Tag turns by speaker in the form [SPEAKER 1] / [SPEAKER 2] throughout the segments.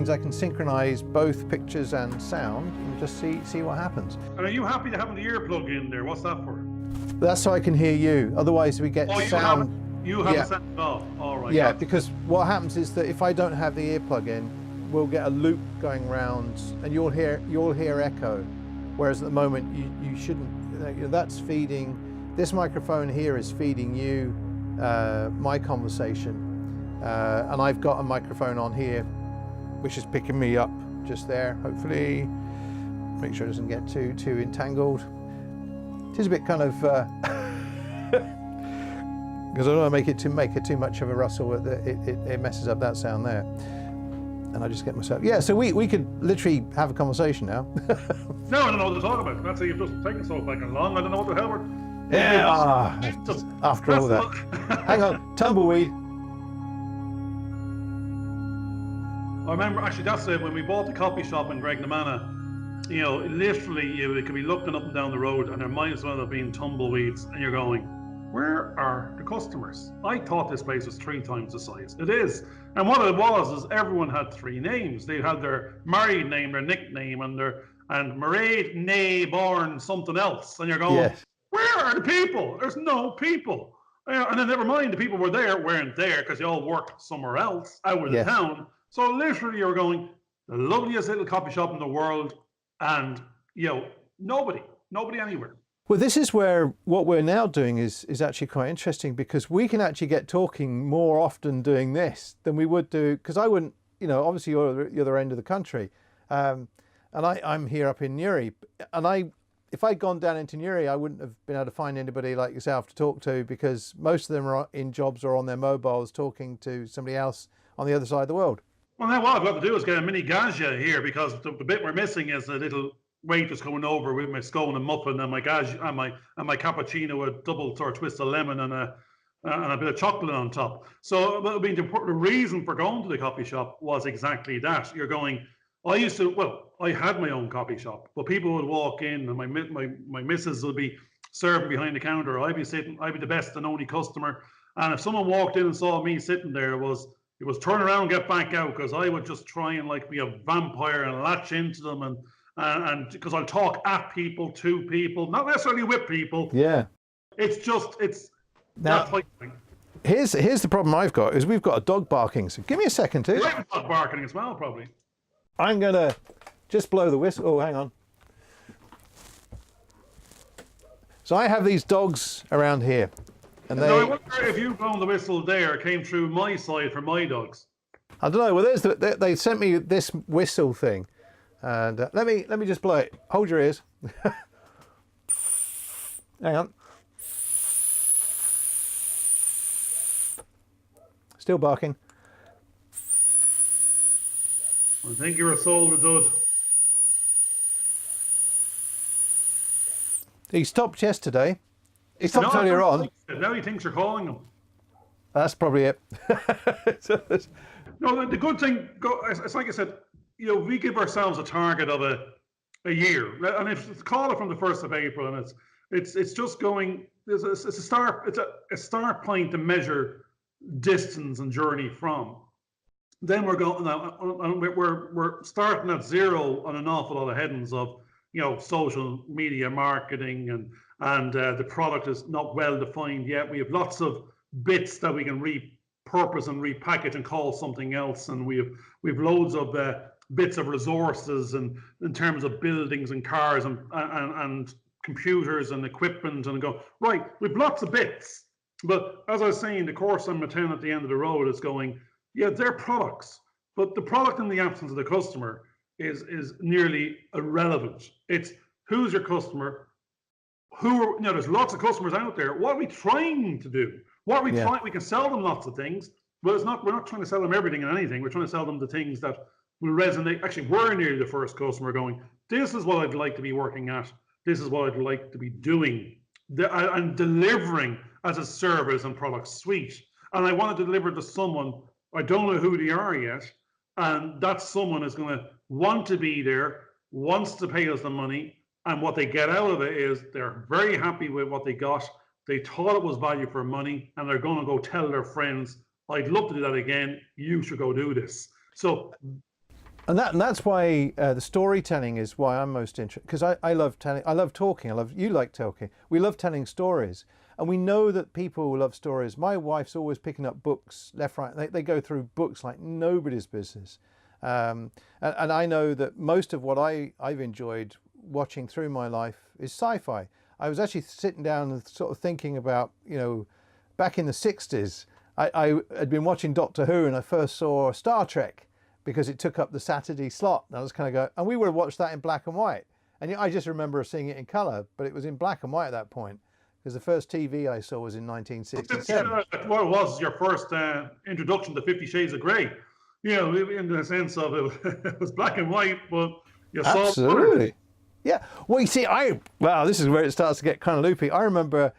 [SPEAKER 1] means I can synchronize both pictures and sound and just see what happens.
[SPEAKER 2] And are you happy to have the earplug in there? What's that for?
[SPEAKER 1] That's so I can hear you. Otherwise we get sound.
[SPEAKER 2] You have a sound off. All right.
[SPEAKER 1] Yeah, because what happens is that if I don't have the earplug in, we'll get a loop going round, and you'll hear echo. Whereas at the moment you shouldn't. That's feeding. This microphone here is feeding you my conversation, and I've got a microphone on here, which is picking me up just there. Hopefully, make sure it doesn't get too entangled. It is a bit kind of because I don't want to make it too much of a rustle. It messes up that sound there. And I just get myself. Yeah, so we could literally have a conversation now.
[SPEAKER 2] No, I don't know what to talk about. That's how you've just taken so fucking long. I don't know what the hell we're.
[SPEAKER 1] Yeah, after all that. Hang on, tumbleweed.
[SPEAKER 2] I remember, actually, that's it. When we bought the coffee shop in Graignamanagh, you know, literally, you could be looking up and down the road, and there might as well have been tumbleweeds, and you're going, where are the customers? I thought this place was 3 times the size. It is. And what it was is everyone had 3 names. They had their married name, their nickname, and married, nay, born, something else. And you're going, yes. Where are the people? There's no people. And then never mind, the people weren't there because they all worked somewhere else out of the town. So literally you're going, the loveliest little coffee shop in the world, and nobody anywhere.
[SPEAKER 1] Well, this is where what we're now doing is actually quite interesting, because we can actually get talking more often doing this than we would do, because I wouldn't, obviously you're the other end of the country, and I'm here up in Newry, and if I'd gone down into Newry, I wouldn't have been able to find anybody like yourself to talk to, because most of them are in jobs or on their mobiles talking to somebody else on the other side of the world.
[SPEAKER 2] Well, now what I've got to do is get a mini gazia here, because the bit we're missing is a little waitress coming over with my scone and muffin and my my cappuccino with a double sort of twist of lemon and a bit of chocolate on top. So I mean, the reason for going to the coffee shop was exactly that. You're going. I had my own coffee shop, but people would walk in, and my missus would be serving behind the counter. I'd be the best and only customer. And if someone walked in and saw me sitting there, it was turn around and get back out, because I would just try and be a vampire and latch into them and because I'll talk at people, to people, not necessarily with people.
[SPEAKER 1] Yeah.
[SPEAKER 2] It's
[SPEAKER 1] now, here's the problem I've got, is we've got a dog barking. So give me a second, too.
[SPEAKER 2] I have a dog barking as well, probably.
[SPEAKER 1] I'm gonna just blow the whistle. Oh, hang on. So I have these dogs around here, and
[SPEAKER 2] I wonder if you blown the whistle there came through my side for my dogs.
[SPEAKER 1] I don't know. Well, they sent me this whistle thing, and let me just blow it. Hold your ears. Hang on. Still barking.
[SPEAKER 2] I think you're a soul to dud.
[SPEAKER 1] He stopped yesterday. He stopped earlier on.
[SPEAKER 2] Now he thinks you're calling him.
[SPEAKER 1] That's probably it.
[SPEAKER 2] No, the good thing, it's like I said, we give ourselves a target of a year, and it's call it from the 1st of April, and it's just going. It's a start point to measure distance and journey from. Then we're going now. We're starting at 0 on an awful lot of headings of social media marketing, and the product is not well defined yet. We have lots of bits that we can repurpose and repackage and call something else, and we've loads of bits of resources, and in terms of buildings and cars and computers and equipment, and go right. We've lots of bits, but as I was saying, the course I'm attending at the end of the road is going. Yeah, they're products, but the product in the absence of the customer is nearly irrelevant. It's who's your customer, there's lots of customers out there. What are we trying to do? What are we trying? We can sell them lots of things, but we're not trying to sell them everything and anything. We're trying to sell them the things that will resonate. Actually, we're nearly the first customer going, this is what I'd like to be working at. This is what I'd like to be doing and delivering as a service and product suite. And I want to deliver to someone. I don't know who they are yet, and that someone is going to want to be there, wants to pay us the money, and what they get out of it is they're very happy with what they got. They thought it was value for money, and they're going to go tell their friends, I'd love to do that again. You should go do this. So
[SPEAKER 1] And that's why the storytelling is why I'm most interested, because I love telling, I love talking, you like talking. We love telling stories, and we know that people love stories. My wife's always picking up books left, right. They go through books like nobody's business. And I know that most of what I've enjoyed watching through my life is sci-fi. I was actually sitting down and sort of thinking about, back in the 60s, I had been watching Doctor Who, and I first saw Star Trek because it took up the Saturday slot. And I was kind of going, and we would have watched that in black and white. And I just remember seeing it in colour, but it was in black and white at that point, because the first TV I saw was in 1967.
[SPEAKER 2] What it was your first introduction to 50 Shades of Grey. In the sense of it was black and white, but you saw
[SPEAKER 1] absolutely. Yeah. Well, you see, wow, this is where it starts to get kind of loopy. I remember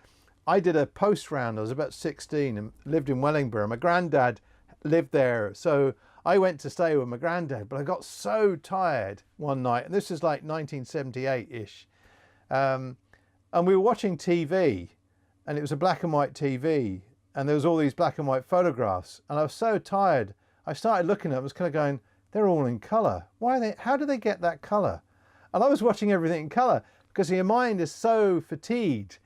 [SPEAKER 1] I did a post round. I was about 16 and lived in Wellingborough. My granddad lived there, so I went to stay with my granddad, but I got so tired one night, and this is like 1978-ish, and we were watching TV, and it was a black and white TV, and there was all these black and white photographs, and I was so tired, I started looking at them, I was kind of going, they're all in colour. How do they get that colour? And I was watching everything in colour, because your mind is so fatigued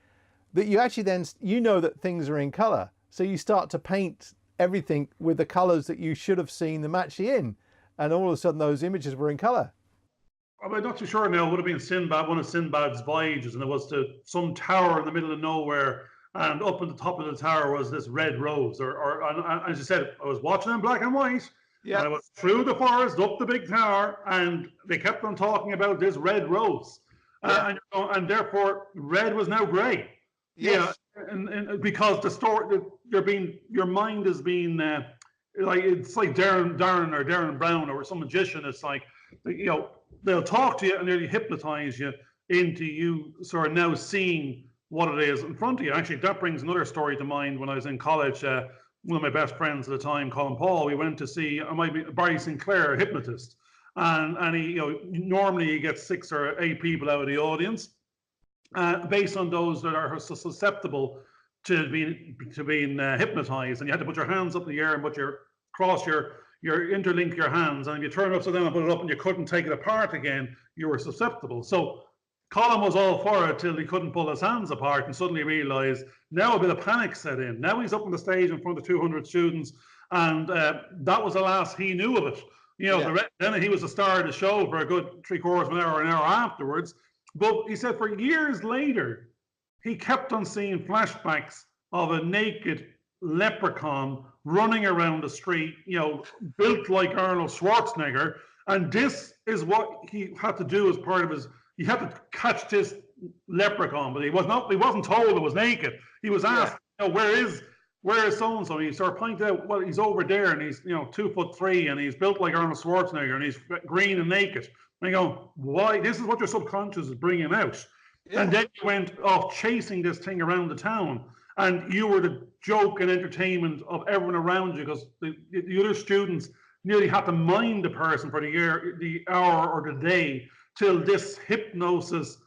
[SPEAKER 1] that you actually then, that things are in colour, so you start to paint everything with the colours that you should have seen them actually in, and all of a sudden those images were in colour.
[SPEAKER 2] I'm not too sure now. It would have been Sinbad, one of Sinbad's voyages, and it was to some tower in the middle of nowhere, and up at the top of the tower was this red rose. And as you said, I was watching in black and white, and I was through the forest, up the big tower, and they kept on talking about this red rose, and therefore red was now grey. Yes. Yeah, and because the story, your mind is being it's like Darren Brown or some magician. It's like, they'll talk to you and they'll hypnotize you into you sort of now seeing what it is in front of you. Actually, that brings another story to mind. When I was in college, one of my best friends at the time, Colin Paul, we went to see Barry Sinclair, a hypnotist, and he, normally he gets 6 or 8 people out of the audience. Based on those that are susceptible to being hypnotized, and you had to put your hands up in the air and interlink your hands, and if you turn it upside down and put it up and you couldn't take it apart again, you were susceptible. So Colin was all for it till he couldn't pull his hands apart, and suddenly realized now a bit of panic set in. Now he's up on the stage in front of 200 students, and that was the last he knew of it. Then he was the star of the show for a good 3/4 of an hour afterwards. But he said for years later, he kept on seeing flashbacks of a naked leprechaun running around the street, built like Arnold Schwarzenegger. And this is what he had to do as part of he had to catch this leprechaun, but he wasn't told it was naked. He was asked, where is so-and-so? And he sort of pointed out, well, he's over there, and he's, 2'3", and he's built like Arnold Schwarzenegger, and he's green and naked. And you go, why? This is what your subconscious is bringing out. Yeah. And then you went off chasing this thing around the town, and you were the joke and entertainment of everyone around you, because the other students nearly had to mind the person for the hour or the day till this hypnosis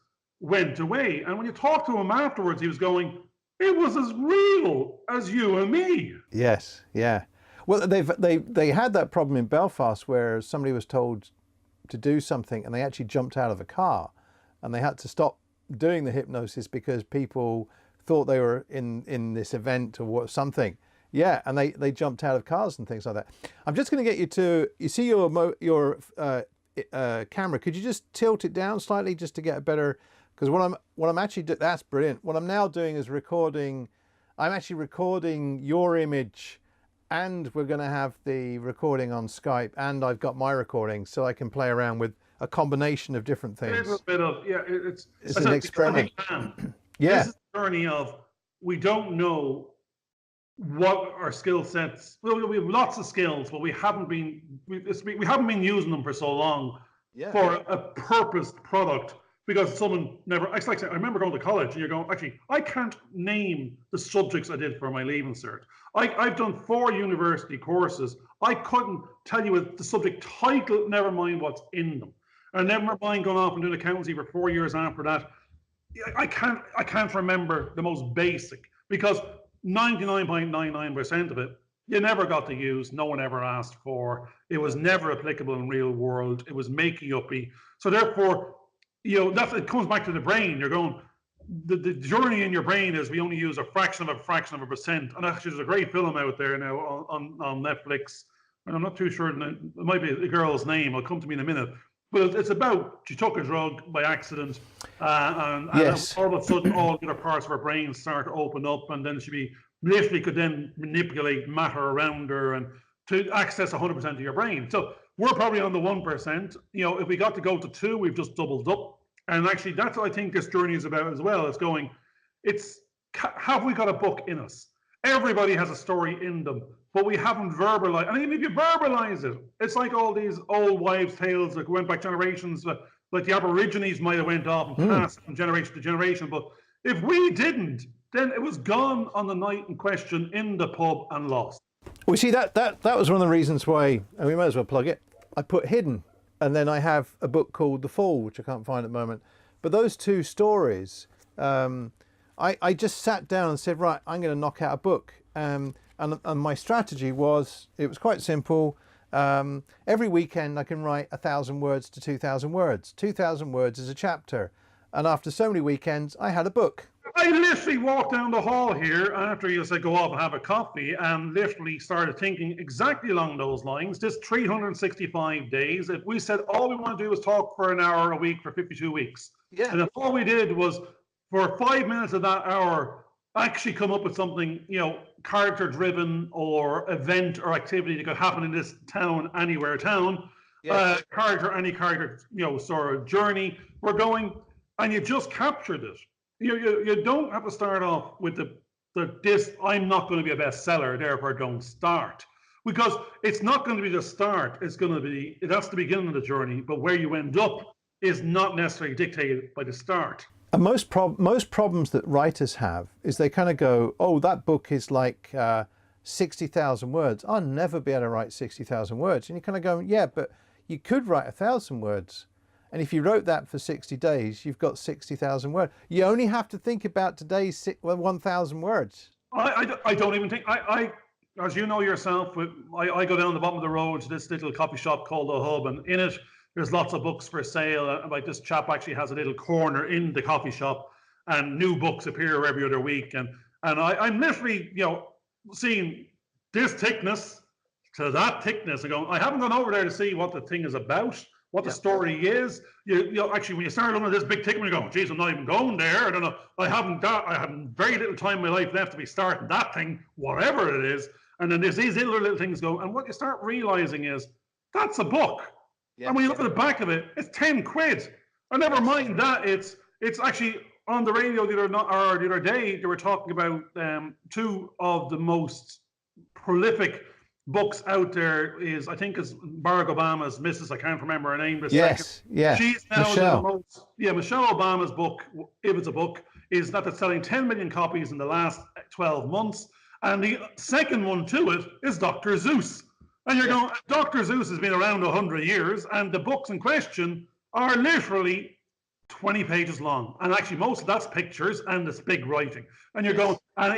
[SPEAKER 2] went away. And when you talk to him afterwards, he was going, it was as real as you and me.
[SPEAKER 1] Yes, yeah. Well, they had that problem in Belfast where somebody was told to do something and they actually jumped out of a car, and they had to stop doing the hypnosis because people thought they were in this event or something. Yeah, and they jumped out of cars and things like that. I'm just going to get you to, you see your camera, could you just tilt it down slightly just to get a better, because what I'm actually doing, that's brilliant. What I'm now doing is recording, I'm actually recording your image, and we're going to have the recording on Skype, and I've got my recording, so I can play around with a combination of different things.
[SPEAKER 2] It's a bit of,
[SPEAKER 1] it's an experiment. Yeah.
[SPEAKER 2] This is the journey of, we don't know what our skill sets, well, we have lots of skills, but we haven't been using them for so long for a purposed product, because someone never, it's like, I remember going to college and you're going, actually, I can't name the subjects I did for my Leaving Cert. I've done 4 university courses. I couldn't tell you the subject title, never mind what's in them. And never mind going off and doing accountancy for 4 years after that. I can't remember the most basic, because 99.99% of it you never got to use, no one ever asked for. It was never applicable in real world. It was making uppy. So therefore, it comes back to the brain. You're going, the journey in your brain is we only use a fraction of a percent. And actually, there's a great film out there now on Netflix. And I'm not too sure, it might be a girl's name. It'll come to me in a minute. But it's about, she took a drug by accident, and
[SPEAKER 1] Yes.
[SPEAKER 2] all of a sudden, all the other parts of her brain start to open up, and then she literally could then manipulate matter around her and to access 100% of your brain. So we're probably on the 1%. If we got to go to 2, we've just doubled up. And actually, that's what I think this journey is about as well. Have we got a book in us? Everybody has a story in them, but we haven't verbalized. And even if you verbalize it, it's like all these old wives' tales that went back generations, like the Aborigines might have went off and passed from generation to generation. But if we didn't, then it was gone on the night in question in the pub and lost.
[SPEAKER 1] Well, see, that was one of the reasons why, and we might as well plug it, I put Hidden. And then I have a book called The Fall, which I can't find at the moment. But those two stories, I just sat down and said, right, I'm going to knock out a book. And my strategy was, it was quite simple. Every weekend I can write 1,000 words to 2,000 words. 2,000 words is a chapter. And after so many weekends, I had a book.
[SPEAKER 2] I literally walked down the hall here after you said go off and have a coffee and literally started thinking exactly along those lines. This 365 days, if we said all we want to do is talk for an hour a week for 52 weeks.
[SPEAKER 1] Yeah.
[SPEAKER 2] And if all we did was for 5 minutes of that hour, actually come up with something, character driven or event or activity that could happen in this town, anywhere town,
[SPEAKER 1] Yes.
[SPEAKER 2] any character, sort of journey we're going, and you just captured it. You don't have to start off with this, I'm not going to be a bestseller, therefore don't start. Because it's not going to be the start, that's the beginning of the journey, but where you end up is not necessarily dictated by the start.
[SPEAKER 1] And most problems that writers have is they kind of go, oh, that book is like 60,000 words. I'll never be able to write 60,000 words. And you kind of go, yeah, but you could write 1,000 words. And if you wrote that for 60 days, you've got 60,000 words. You only have to think about today's 1,000 words.
[SPEAKER 2] I don't even think, as you know yourself, I go down the bottom of the road to this little coffee shop called The Hub, and in it, there's lots of books for sale. Like this chap actually has a little corner in the coffee shop, and new books appear every other week. And I'm literally, seeing this thickness to that thickness and going, I haven't gone over there to see what the thing is about, what the story is. Actually, when you start looking at this big ticket, you're going, geez, I'm not even going there. I don't know. I have very little time in my life left to be starting that thing, whatever it is. And then there's these little things go. And what you start realizing is that's a book. Yeah. And when you look at the back of it, it's 10 quid. And never mind that, it's actually on the radio the other day, they were talking about 2 of the most prolific books out there is, I think, is Barack Obama's Mrs. I can't remember her name.
[SPEAKER 1] Yes, yeah.
[SPEAKER 2] She's now
[SPEAKER 1] Michelle.
[SPEAKER 2] Michelle Obama's book, if it's a book, is that it's selling 10 million copies in the last 12 months. And the second one to it is Dr. Seuss. And you're going, Dr. Seuss has been around 100 years, and the books in question are literally 20 pages long. And actually, most of that's pictures and it's big writing. And you're going, and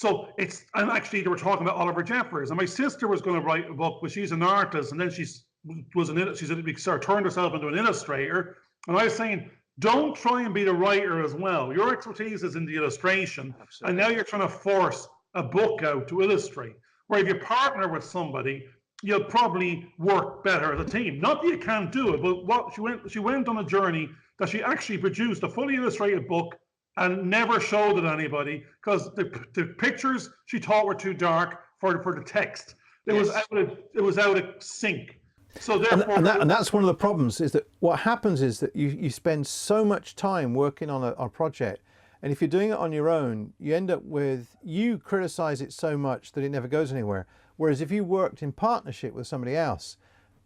[SPEAKER 2] and actually, they were talking about Oliver Jeffers. And my sister was going to write a book, but she's an artist, and then she's sort of turned herself into an illustrator. And I was saying, don't try and be the writer as well. Your expertise is in the illustration. Absolutely. And now you're trying to force a book out to illustrate. Where if you partner with somebody, you'll probably work better as a team. Not that you can't do it, but what she went on a journey that she actually produced a fully illustrated book and never showed it to anybody because the pictures she thought were too dark for the text. It was out of sync. So therefore,
[SPEAKER 1] and that's one of the problems is that what happens is that you spend so much time working on a project, and if you're doing it on your own, you end up with, you criticize it so much that it never goes anywhere. Whereas if you worked in partnership with somebody else,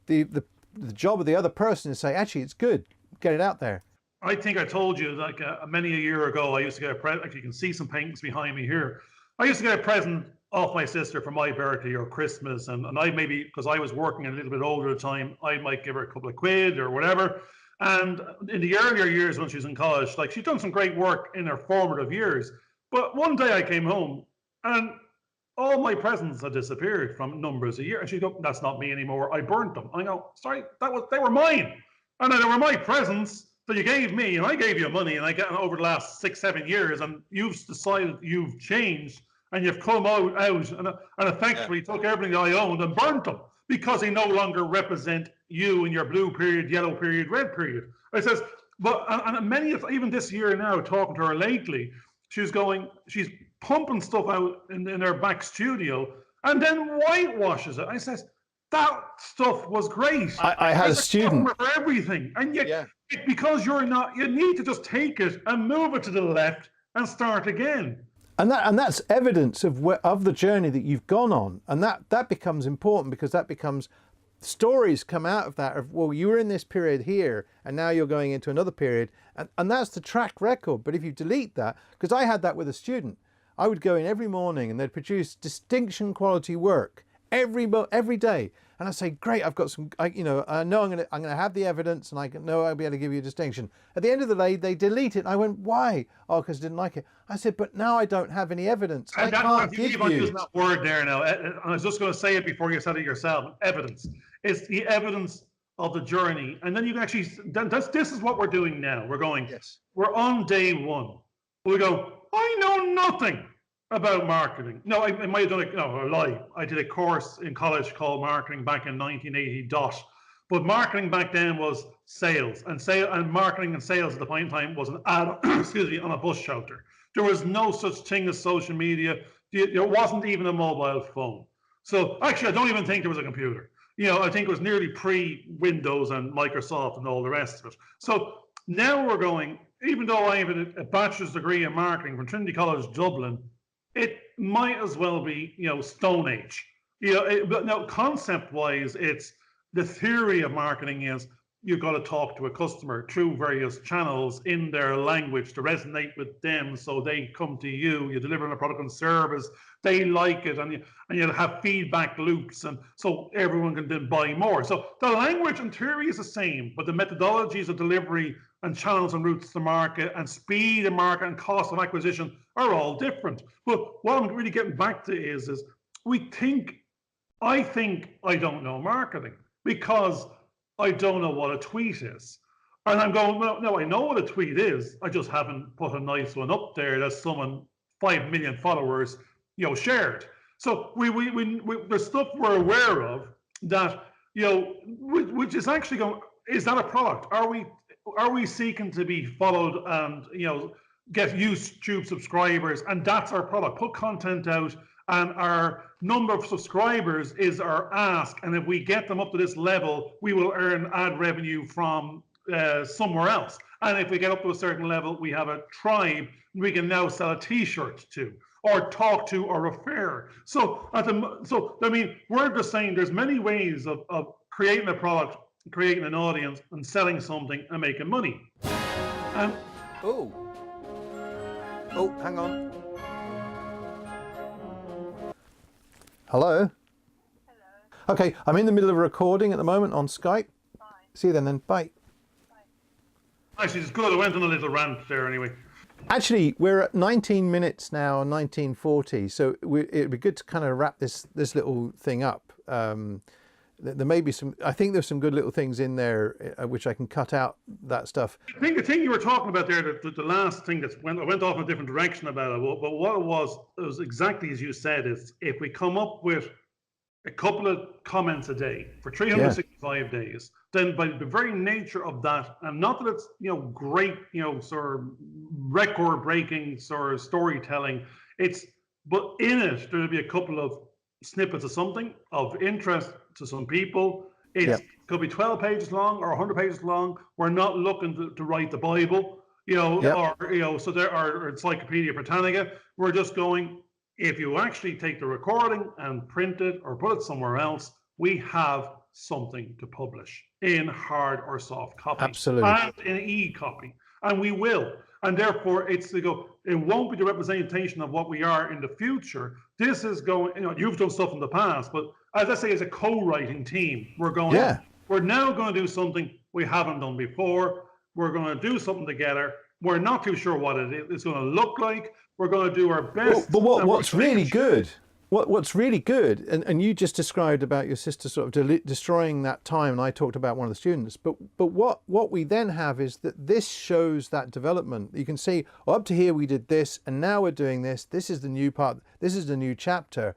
[SPEAKER 1] the job of the other person is to say, actually, it's good, get it out there.
[SPEAKER 2] I think I told you, like many a year ago, I used to get a present. Actually, you can see some paintings behind me here. I used to get a present off my sister for my birthday or Christmas, and I maybe, because I was working a little bit older at the time, I might give her a couple of quid or whatever. And in the earlier years when she was in college, like she'd done some great work in her formative years. But one day I came home and all my presents had disappeared from numbers a year. And she'd go, that's not me anymore. I burnt them. I go, sorry, they were mine. And they were my presents that you gave me, and I gave you money, and I got over the last 6-7 years, and you've decided you've changed, and you've come out and effectively took everything that I owned and burnt them because they no longer represent you in your blue period, yellow period, red period. I says, but and many of, even this year now, talking to her lately, she's pumping stuff out in her back studio and then whitewashes it. I says, that stuff was great.
[SPEAKER 1] I had a student
[SPEAKER 2] for everything, and yet because you're not, you need to just take it and move it to the left and start again.
[SPEAKER 1] And that's evidence of the journey that you've gone on, and that becomes important, because that becomes stories come out of that of, well, you were in this period here and now you're going into another period, and that's the track record. But if you delete that, because I had that with a student, I would go in every morning and they'd produce distinction quality work every day, and I say, great, I've got some, I know I'm gonna have the evidence, and I know I'll be able to give you a distinction. At the end of the day, they delete it. And I went, why? Oh, because I didn't like it. I said, but now I don't have any evidence. I can't give you.
[SPEAKER 2] Using that word there now. I was just going to say it before you said it yourself. Evidence. It's the evidence of the journey, and then you can actually. This is what we're doing now. We're going. Yes. We're on day one. We go, I know nothing about marketing. No, I might have done it. No, a lie. I did a course in college called marketing back in 1980. But marketing back then was sales, and marketing and sales at the point in time was an ad, on a bus shelter. There was no such thing as social media. There wasn't even a mobile phone. So actually, I don't even think there was a computer. I think it was nearly pre-Windows and Microsoft and all the rest of it. So now we're going, even though I have a bachelor's degree in marketing from Trinity College Dublin, it might as well be, Stone Age. But now concept-wise, it's the theory of marketing is you've got to talk to a customer through various channels in their language to resonate with them, so they come to you. You deliver a product and service, they like it, and you'll have feedback loops, and so everyone can then buy more. So the language and theory is the same, but the methodologies of delivery and channels and routes to market and speed of market and cost of acquisition are all different. But what I'm really getting back to is I think I don't know marketing because I don't know what a tweet is. And I'm going, well, no, I know what a tweet is. I just haven't put a nice one up there that someone 5 million followers, shared. So there's stuff we're aware of that, which is actually going, is that a product? Are we seeking to be followed and, get YouTube subscribers, and that's our product? Put content out, and our number of subscribers is our ask. And if we get them up to this level, we will earn ad revenue from somewhere else. And if we get up to a certain level, we have a tribe we can now sell a T-shirt to, or talk to, or refer. So we're just saying there's many ways of creating a product, creating an audience, and selling something and making money.
[SPEAKER 1] Oh, hang on. Hello? Okay, I'm in the middle of a recording at the moment on Skype.
[SPEAKER 3] Bye.
[SPEAKER 1] See you then, bye.
[SPEAKER 2] Actually, it's good. I went on a little rant there anyway.
[SPEAKER 1] Actually, we're at 19 minutes now, 1940, so it'd be good to kind of wrap this little thing up. There may be I think there's some good little things in there which I can cut out that stuff.
[SPEAKER 2] I think the thing you were talking about there, the last thing I went off in a different direction about it, but what it was exactly as you said, is if we come up with a couple of comments a day for 365 days, then by the very nature of that, and not that it's great, sort of record-breaking sort of storytelling, but in it there'll be a couple of snippets of something of interest to some people. It could be 12 pages long or 100 pages long. We're not looking to write the Bible, so there are Encyclopedia Britannica. We're just going, if you actually take the recording and print it or put it somewhere else, we have something to publish in hard or soft copy.
[SPEAKER 1] Absolutely.
[SPEAKER 2] And in e-copy. And we will. And therefore, it won't be the representation of what we are in the future. This is going, you've done stuff in the past, but as I say, as a co-writing team, we're now going to do something we haven't done before. We're going to do something together. We're not too sure what it's going to look like. We're going to do our best.
[SPEAKER 1] But what's really good What's really good, and you just described about your sister sort of destroying that time, and I talked about one of the students, but what we then have is that this shows that development. You can see, well, up to here we did this, and now we're doing this. This is the new part, this is the new chapter,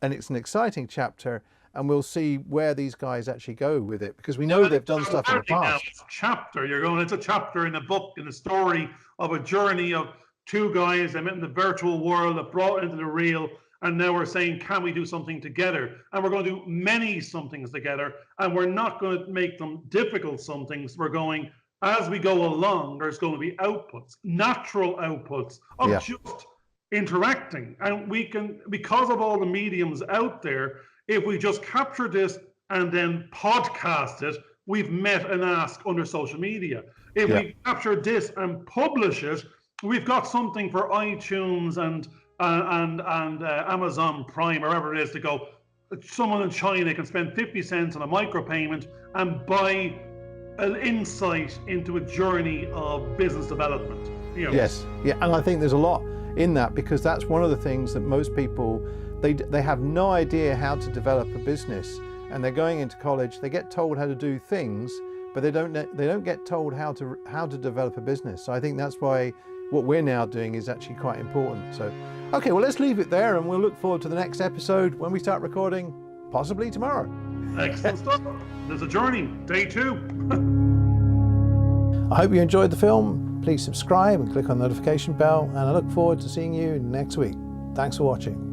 [SPEAKER 1] and it's an exciting chapter, and we'll see where these guys actually go with it, because we know they've done stuff in the past.
[SPEAKER 2] It's a chapter, it's a chapter in a book, in a story of a journey of two guys that met in the virtual world, that brought into the real. And now we're saying, can we do something together? And we're going to do many somethings together. And we're not going to make them difficult somethings. We're going, as we go along, there's going to be outputs, natural outputs of just interacting. And we can, because of all the mediums out there, if we just capture this and then podcast it, we've met an ask under social media. If we capture this and publish it, we've got something for iTunes and Amazon Prime, or wherever it is, to go. Someone in China can spend 50 cents on a micropayment and buy an insight into a journey of business development.
[SPEAKER 1] Yes, and I think there's a lot in that, because that's one of the things that most people, they have no idea how to develop a business, and they're going into college. They get told how to do things, but they don't get told how to develop a business. So I think that's why what we're now doing is actually quite important. So, okay, well, let's leave it there, and we'll look forward to the next episode when we start recording, possibly tomorrow.
[SPEAKER 2] Excellent stuff. There's a journey, day 2.
[SPEAKER 1] I hope you enjoyed the film. Please subscribe and click on the notification bell, and I look forward to seeing you next week. Thanks for watching.